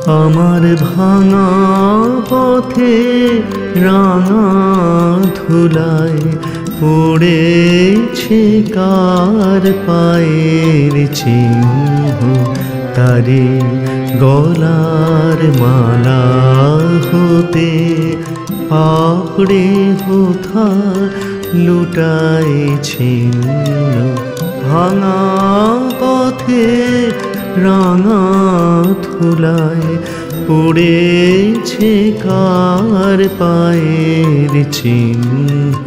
আমার ভাঙা পথে রাঙা ধুলায় পড়েছে কার পায়ের চিহ্ন, তারে গলার মালা হতে পাপড়ে হোথা লুটায় ছিন্ন। ভাঙা পথে রাঙা ধুলায় পড়েছে কার পায়ের চিহ্ন।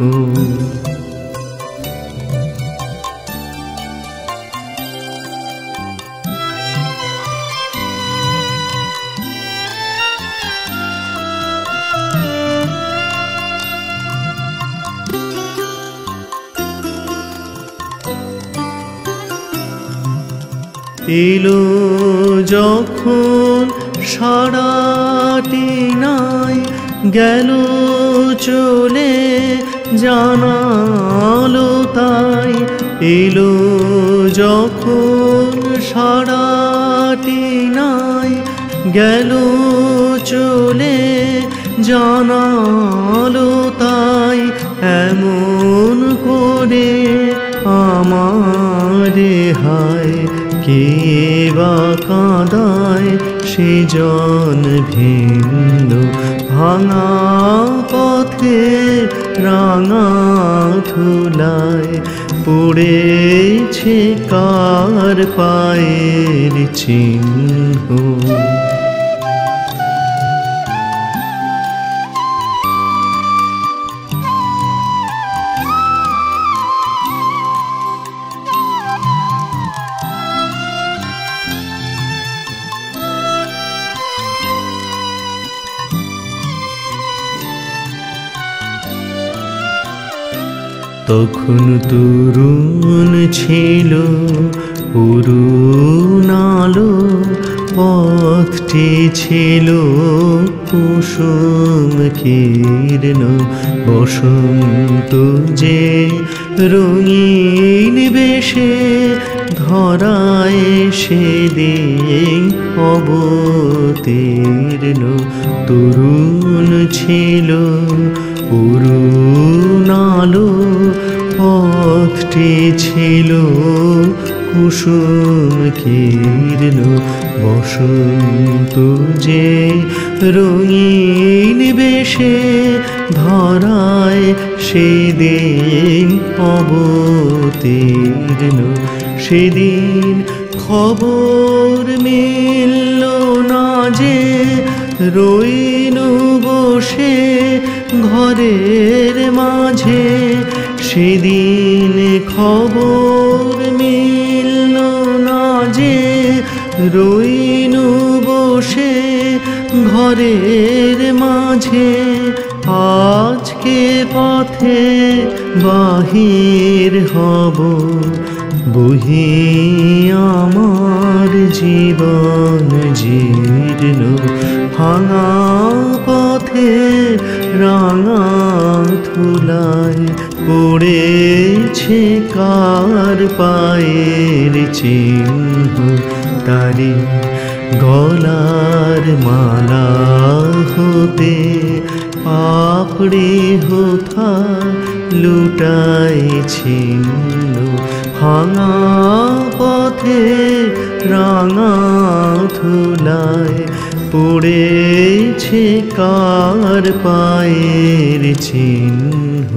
এলো যখন সারাটি নাই, গেল চলে জানালো তাই। এলো যখন সারাটি নাই, গেল চলে জানালো তাই। এমন করে আমারে হায় কে বা কাঁদায় সেজন ভিন্ন। ভাঙা পথে রাঙা ধুলায় পড়েছে কার পায়ের চিহ্ন। তখন তরুণ ছিল অরুণ আলো, পথটি ছিল কুসুম কীর্ণ। বসন্ত যে রঙিন বেশে ধরায় সেদিন অবতীর্ণ। তরুণ ছিল অরুণ আলো, পথটি ছিল কুসুম কীর্ণ। বসন্ত যে রঙিন বেশে ধরায় সেদিন অবতীর্ণ। সেদিন খবর মিলল না যে রইনু বসে ঘরের মাঝে। সেদিন খবর মিলল না যে রইনু বসে ঘরের মাঝে। আজকে পথে বাহির হব, বহি আমার জীবন জীর্ণ। ভাঙা পথে রাঙা ধুলায় পড়েছে কার পায়ের চিহ্ন, তারে গলার মালা হতে পাপড়ে হোথা লুটায় ছিন্ন। ভাঙা পথে রাঙা ধুলায় পড়েছে কার পায়ের চিহ্ন।